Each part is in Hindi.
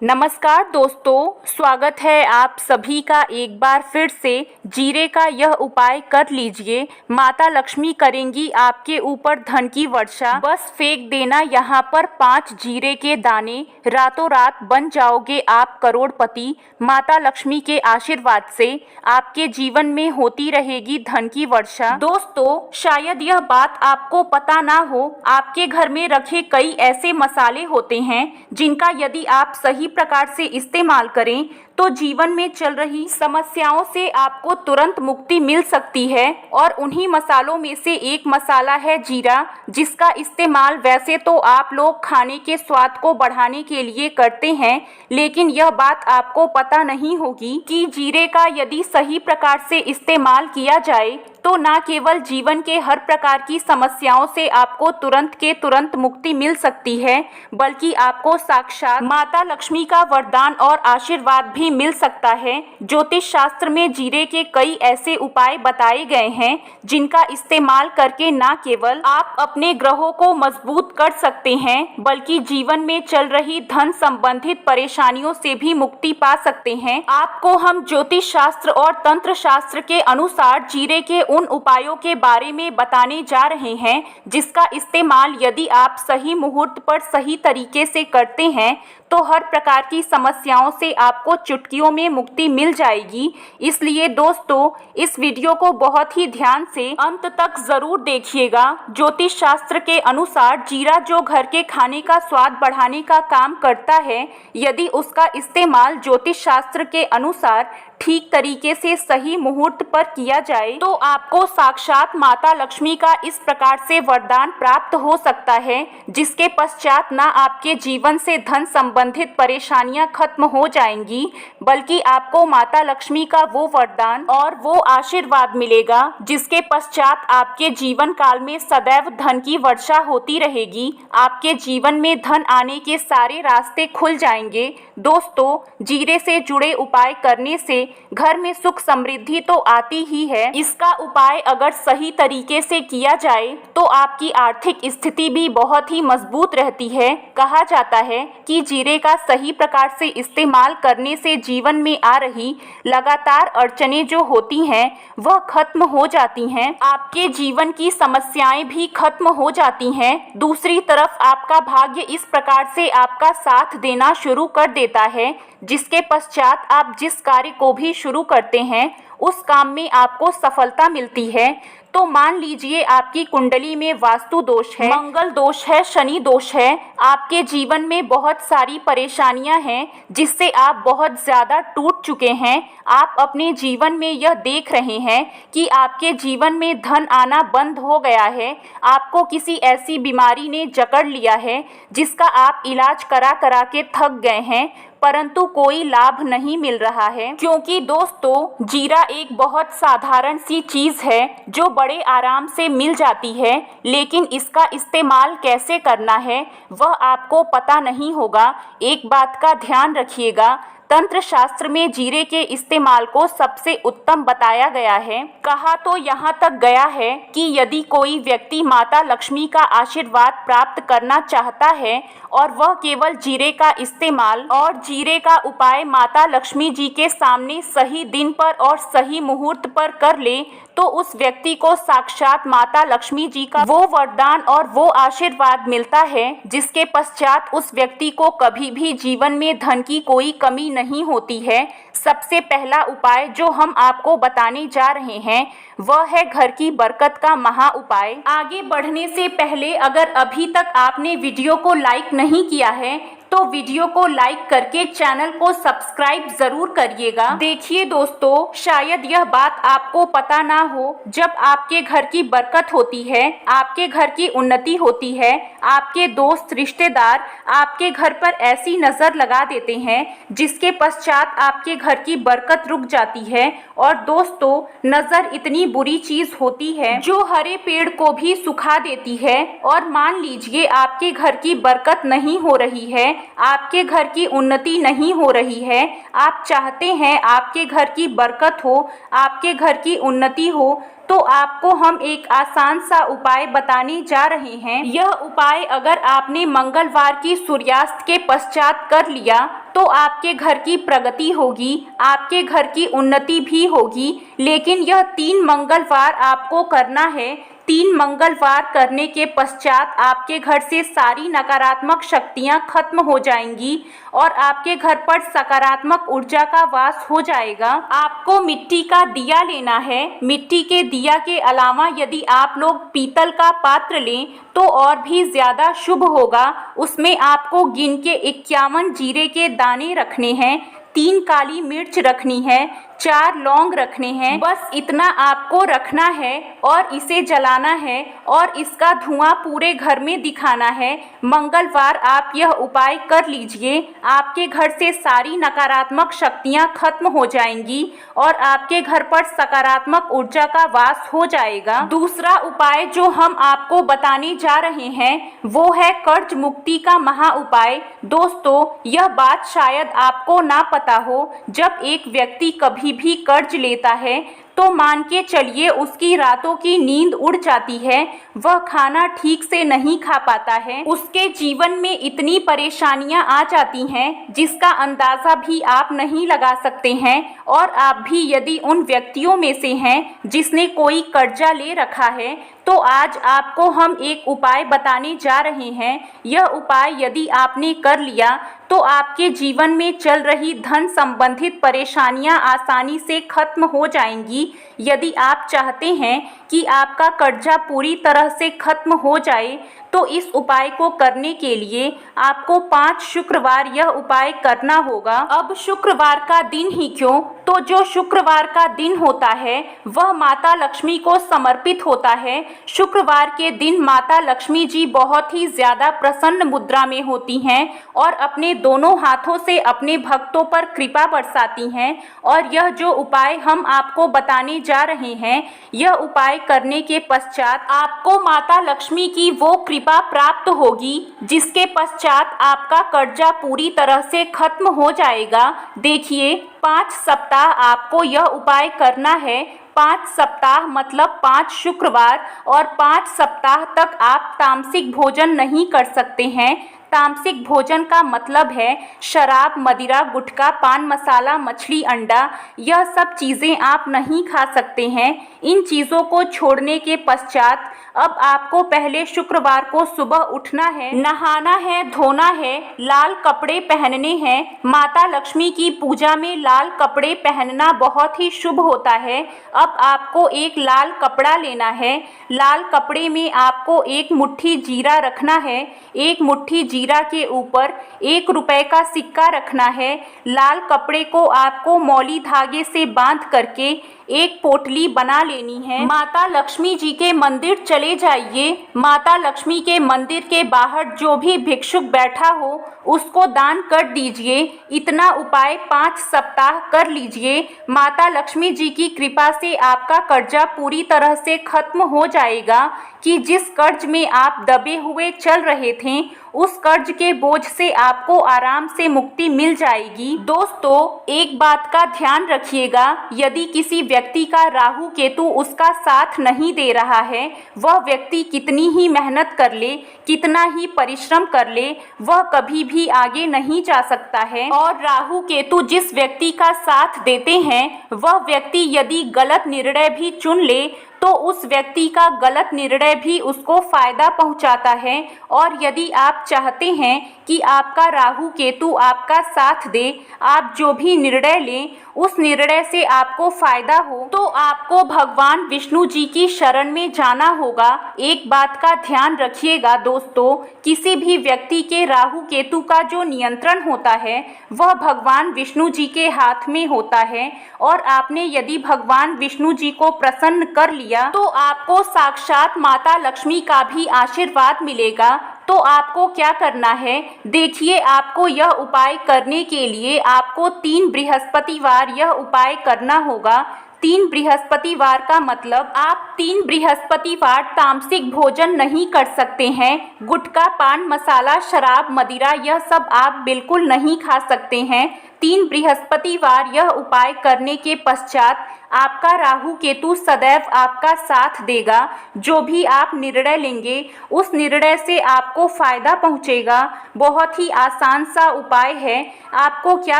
नमस्कार दोस्तों, स्वागत है आप सभी का एक बार फिर से। जीरे का यह उपाय कर लीजिए, माता लक्ष्मी करेंगी आपके ऊपर धन की वर्षा। बस फेंक देना यहाँ पर 5 जीरे के दाने, रातों रात बन जाओगे आप करोड़पति। माता लक्ष्मी के आशीर्वाद से आपके जीवन में होती रहेगी धन की वर्षा। दोस्तों, शायद यह बात आपको पता ना हो, आपके घर में रखे कई ऐसे मसाले होते हैं जिनका यदि आप सही प्रकार से इस्तेमाल करें तो जीवन में चल रही समस्याओं से आपको तुरंत मुक्ति मिल सकती है। और उन्हीं मसालों में से एक मसाला है जीरा, जिसका इस्तेमाल वैसे तो आप लोग खाने के स्वाद को बढ़ाने के लिए करते हैं, लेकिन यह बात आपको पता नहीं होगी कि जीरे का यदि सही प्रकार से इस्तेमाल किया जाए तो न केवल जीवन के हर प्रकार की समस्याओं से आपको तुरंत के तुरंत मुक्ति मिल सकती है, बल्कि आपको साक्षात माता लक्ष्मी का वरदान और आशीर्वाद भी मिल सकता है। ज्योतिष शास्त्र में जीरे के कई ऐसे उपाय बताए गए हैं जिनका इस्तेमाल करके न केवल आप अपने ग्रहों को मजबूत कर सकते हैं, बल्कि जीवन में चल रही धन संबंधित परेशानियों से भी मुक्ति पा सकते हैं। आपको हम ज्योतिष शास्त्र और तंत्र शास्त्र के अनुसार जीरे के उन उपायों के बारे में बताने जा रहे हैं जिसका इस्तेमाल यदि आप सही मुहूर्त पर सही तरीके से करते हैं तो हर प्रकार की समस्याओं से आपको चुटकियों में मुक्ति मिल जाएगी। इसलिए दोस्तों, इस वीडियो को बहुत ही ध्यान से अंत तक जरूर देखिएगा। ज्योतिष शास्त्र के अनुसार जीरा जो घर के खाने का स्वाद बढ़ाने का काम करता है, यदि उसका इस्तेमाल ज्योतिष शास्त्र के अनुसार ठीक तरीके से सही मुहूर्त पर किया जाए तो आपको साक्षात माता लक्ष्मी का इस प्रकार से वरदान प्राप्त हो सकता है, जिसके पश्चात न आपके जीवन से धन संबंधित परेशानियां खत्म हो जाएंगी, बल्कि आपको माता लक्ष्मी का वो वरदान और वो आशीर्वाद मिलेगा जिसके पश्चात आपके जीवन काल में सदैव धन की वर्षा होती रहेगी। आपके जीवन में धन आने के सारे रास्ते खुल जाएंगे। दोस्तों, जीरे से जुड़े उपाय करने से घर में सुख समृद्धि तो आती ही है, इसका उपाय अगर सही तरीके से किया जाए तो आपकी आर्थिक स्थिति भी बहुत ही मजबूत रहती है। कहा जाता है कि जीरे का सही प्रकार से इस्तेमाल करने से जीवन में आ रही लगातार अड़चनें जो होती हैं वह खत्म हो जाती हैं, आपके जीवन की समस्याएं भी खत्म हो जाती हैं। दूसरी तरफ आपका भाग्य इस प्रकार से आपका साथ देना शुरू कर देता है, जिसके पश्चात आप जिस कार्य को भी शुरू करते हैं उस काम में आपको सफलता मिलती है। तो मान लीजिए आपकी कुंडली में वास्तु दोष है, मंगल दोष है, शनि दोष है, आपके जीवन में बहुत सारी परेशानियां हैं जिससे आप बहुत ज़्यादा टूट चुके हैं। आप अपने जीवन में यह देख रहे हैं कि आपके जीवन में धन आना बंद हो गया है, आपको किसी ऐसी बीमारी ने जकड़ लिया है जिसका आप इलाज करा करा के थक गए हैं, परंतु कोई लाभ नहीं मिल रहा है। क्योंकि दोस्तों, जीरा एक बहुत साधारण सी चीज़ है जो बड़े आराम से मिल जाती है, लेकिन इसका इस्तेमाल कैसे करना है वह आपको पता नहीं होगा। एक बात का ध्यान रखिएगा, तंत्र शास्त्र में जीरे के इस्तेमाल को सबसे उत्तम बताया गया है। कहा तो यहाँ तक गया है कि यदि कोई व्यक्ति माता लक्ष्मी का आशीर्वाद प्राप्त करना चाहता है और वह केवल जीरे का इस्तेमाल और जीरे का उपाय माता लक्ष्मी जी के सामने सही दिन पर और सही मुहूर्त पर कर ले तो उस व्यक्ति को साक्षात माता लक्ष्मी जी का वो वरदान और वो आशीर्वाद मिलता है, जिसके पश्चात उस व्यक्ति को कभी भी जीवन में धन की कोई कमी नहीं होती है। सबसे पहला उपाय जो हम आपको बताने जा रहे हैं वह है घर की बरकत का महा उपाय। आगे बढ़ने से पहले अगर अभी तक आपने वीडियो को लाइक नहीं किया है तो वीडियो को लाइक करके चैनल को सब्सक्राइब जरूर करिएगा। देखिए दोस्तों, शायद यह बात आपको पता ना हो, जब आपके घर की बरकत होती है, आपके घर की उन्नति होती है, आपके दोस्त रिश्तेदार आपके घर पर ऐसी नज़र लगा देते हैं जिसके पश्चात आपके घर की बरकत रुक जाती है। और दोस्तों, नज़र इतनी बुरी चीज़ होती है जो हरे पेड़ को भी सुखा देती है। और मान लीजिए आपके घर की बरकत नहीं हो रही है, आपके घर की उन्नति नहीं हो रही है, आप चाहते हैं आपके घर की बरकत हो, आपके घर की उन्नति हो, तो आपको हम एक आसान सा उपाय बताने जा रहे हैं। यह उपाय अगर आपने मंगलवार की सूर्यास्त के पश्चात कर लिया तो आपके घर की प्रगति होगी, आपके घर की उन्नति भी होगी। लेकिन यह 3 मंगलवार आपको करना है। 3 मंगलवार करने के पश्चात आपके घर से सारी नकारात्मक शक्तियां खत्म हो जाएंगी और आपके घर पर सकारात्मक ऊर्जा का वास हो जाएगा। आपको मिट्टी का दिया लेना है। मिट्टी के दिया के अलावा यदि आप लोग पीतल का पात्र लें तो और भी ज़्यादा शुभ होगा। उसमें आपको गिन के 51 जीरे के दाने रखने हैं, 3 काली मिर्च रखनी है, 4 लौंग रखने हैं। बस इतना आपको रखना है और इसे जलाना है और इसका धुआं पूरे घर में दिखाना है। मंगलवार आप यह उपाय कर लीजिए। आपके घर से सारी नकारात्मक शक्तियां खत्म हो जाएंगी और आपके घर पर सकारात्मक ऊर्जा का वास हो जाएगा। दूसरा उपाय जो हम आपको बताने जा रहे हैं वो है कर्ज मुक्ति का महा उपाय। दोस्तों, यह बात शायद आपको ना पता हो, जब एक व्यक्ति कभी भी कर्ज लेता है तो मान के चलिए उसकी रातों की नींद उड़ जाती है, वह खाना ठीक से नहीं खा पाता है, उसके जीवन में इतनी परेशानियां आ जाती हैं जिसका अंदाज़ा भी आप नहीं लगा सकते हैं। और आप भी यदि उन व्यक्तियों में से हैं जिसने कोई कर्जा ले रखा है तो आज आपको हम एक उपाय बताने जा रहे हैं। यह उपाय यदि आपने कर लिया तो आपके जीवन में चल रही धन संबंधित परेशानियां आसानी से खत्म हो जाएंगी। यदि आप चाहते हैं कि आपका कर्जा पूरी तरह से खत्म हो जाए तो इस उपाय को करने के लिए आपको 5 शुक्रवार यह उपाय करना होगा। अब शुक्रवार का दिन ही क्यों, तो जो शुक्रवार का दिन होता है वह माता लक्ष्मी को समर्पित होता है। शुक्रवार के दिन माता लक्ष्मी जी बहुत ही ज़्यादा प्रसन्न मुद्रा में होती हैं और अपने दोनों हाथों से अपने भक्तों पर कृपा बरसाती हैं। और यह जो उपाय हम आपको बताने जा रहे हैं, यह उपाय करने के पश्चात आपको माता लक्ष्मी की वो कृपा प्राप्त होगी जिसके पश्चात आपका कर्जा पूरी तरह से खत्म हो जाएगा। देखिए, 5 सप्ताह आपको यह उपाय करना है। 5 सप्ताह मतलब 5 शुक्रवार और 5 सप्ताह तक आप तामसिक भोजन नहीं कर सकते हैं। तामसिक भोजन का मतलब है शराब, मदिरा, गुटखा, पान मसाला, मछली, अंडा, यह सब चीज़ें आप नहीं खा सकते हैं। इन चीज़ों को छोड़ने के पश्चात अब आपको पहले शुक्रवार को सुबह उठना है, नहाना है, धोना है, लाल कपड़े पहनने हैं। माता लक्ष्मी की पूजा में लाल कपड़े पहनना बहुत ही शुभ होता है। अब आपको एक लाल कपड़ा लेना है। लाल कपड़े में आपको 1 मुट्ठी जीरा रखना है। 1 मुट्ठी जीरा के ऊपर 1 रुपए का सिक्का रखना है। लाल कपड़े को आपको मौली धागे से बांध करके एक पोटली बना लेनी है। माता लक्ष्मी जी के मंदिर चले जाइए। माता लक्ष्मी के मंदिर के बाहर जो भी भिक्षुक बैठा हो उसको दान कर दीजिए। इतना उपाय 5 सप्ताह कर लीजिए। माता लक्ष्मी जी की कृपा से आपका कर्जा पूरी तरह से खत्म हो जाएगा कि जिस कर्ज में आप दबे हुए चल रहे थे उस कर्ज के बोझ से आपको आराम से मुक्ति मिल जाएगी। दोस्तों, एक बात का ध्यान रखिएगा, यदि किसी व्यक्ति का राहु केतु उसका साथ नहीं दे रहा है, वह व्यक्ति कितनी ही मेहनत कर ले, कितना ही परिश्रम कर ले, वह कभी भी आगे नहीं जा सकता है। और राहु केतु जिस व्यक्ति का साथ देते हैं वह व्यक्ति यदि गलत निर्णय भी चुन ले तो उस व्यक्ति का गलत निर्णय भी उसको फायदा पहुंचाता है। और यदि आप चाहते हैं कि आपका राहु केतु आपका साथ दे, आप जो भी निर्णय लें उस निर्णय से आपको फायदा हो, तो आपको भगवान विष्णु जी की शरण में जाना होगा। एक बात का ध्यान रखिएगा दोस्तों, किसी भी व्यक्ति के राहु केतु का जो नियंत्रण होता है वह भगवान विष्णु जी के हाथ में होता है। और आपने यदि भगवान विष्णु जी को प्रसन्न कर लिया तो आपको साक्षात माता लक्ष्मी का भी आशीर्वाद मिलेगा। तो आपको क्या करना है, देखिए, आपको यह उपाय करने के लिए आपको 3 बृहस्पतिवार यह उपाय करना होगा। 3 बृहस्पतिवार का मतलब आप 3 बृहस्पतिवार तामसिक भोजन नहीं कर सकते हैं। गुटखा, पान मसाला, शराब, मदिरा, यह सब आप बिल्कुल नहीं खा सकते हैं। 3 बृहस्पतिवार यह उपाय करने के पश्चात आपका राहु केतु सदैव आपका साथ देगा। जो भी आप निर्णय लेंगे उस निर्णय से आपको फायदा पहुंचेगा। बहुत ही आसान सा उपाय है। आपको क्या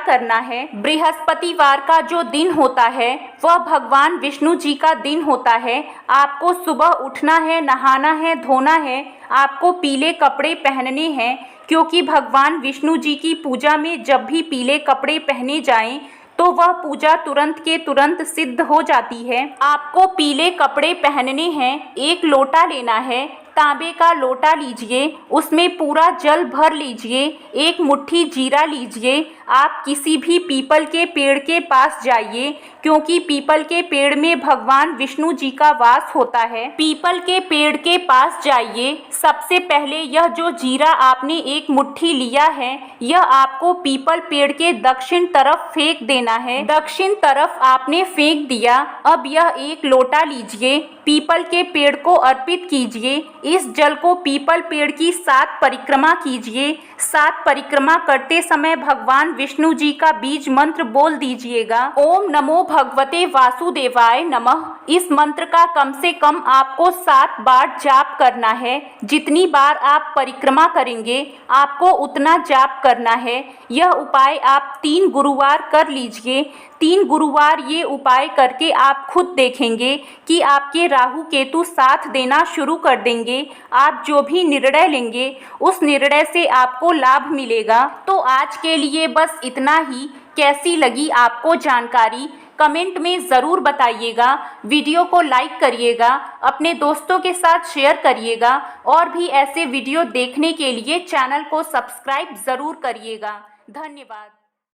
करना है, बृहस्पतिवार का जो दिन होता है वह भगवान विष्णु जी का दिन होता है। आपको सुबह उठना है, नहाना है, धोना है, आपको पीले कपड़े पहनने हैं, क्योंकि भगवान विष्णु जी की पूजा में जब भी पीले कपड़े पहने जाएं तो वह पूजा तुरंत के तुरंत सिद्ध हो जाती है। आपको पीले कपड़े पहनने हैं, एक लोटा लेना है, तांबे का लोटा लीजिए, उसमें पूरा जल भर लीजिए, एक मुट्ठी जीरा लीजिए। आप किसी भी पीपल के पेड़ के पास जाइए, क्योंकि पीपल के पेड़ में भगवान विष्णु जी का वास होता है। पीपल के पेड़ के पास जाइए। सबसे पहले यह जो जीरा आपने एक मुट्ठी लिया है यह आपको पीपल पेड़ के दक्षिण तरफ फेंक देना है। दक्षिण तरफ आपने फेंक दिया। अब यह एक लोटा लीजिए, पीपल के पेड़ को अर्पित कीजिए। इस जल को पीपल पेड़ की 7 परिक्रमा कीजिए। 7 परिक्रमा करते समय भगवान विष्णु जी का बीज मंत्र बोल दीजिएगा, ओम नमो भगवते वासुदेवाय नमः। इस मंत्र का कम से कम आपको 7 बार जाप करना है। जितनी बार आप परिक्रमा करेंगे आपको उतना जाप करना है। यह उपाय आप 3 गुरुवार कर लीजिए। 3 गुरुवार ये उपाय करके आप खुद देखेंगे कि आपके राहु केतु साथ देना शुरू कर देंगे। आप जो भी निर्णय लेंगे उस निर्णय से आपको लाभ मिलेगा। तो आज के लिए बस इतना ही। कैसी लगी आपको जानकारी कमेंट में ज़रूर बताइएगा। वीडियो को लाइक करिएगा, अपने दोस्तों के साथ शेयर करिएगा और भी ऐसे वीडियो देखने के लिए चैनल को सब्सक्राइब ज़रूर करिएगा। धन्यवाद।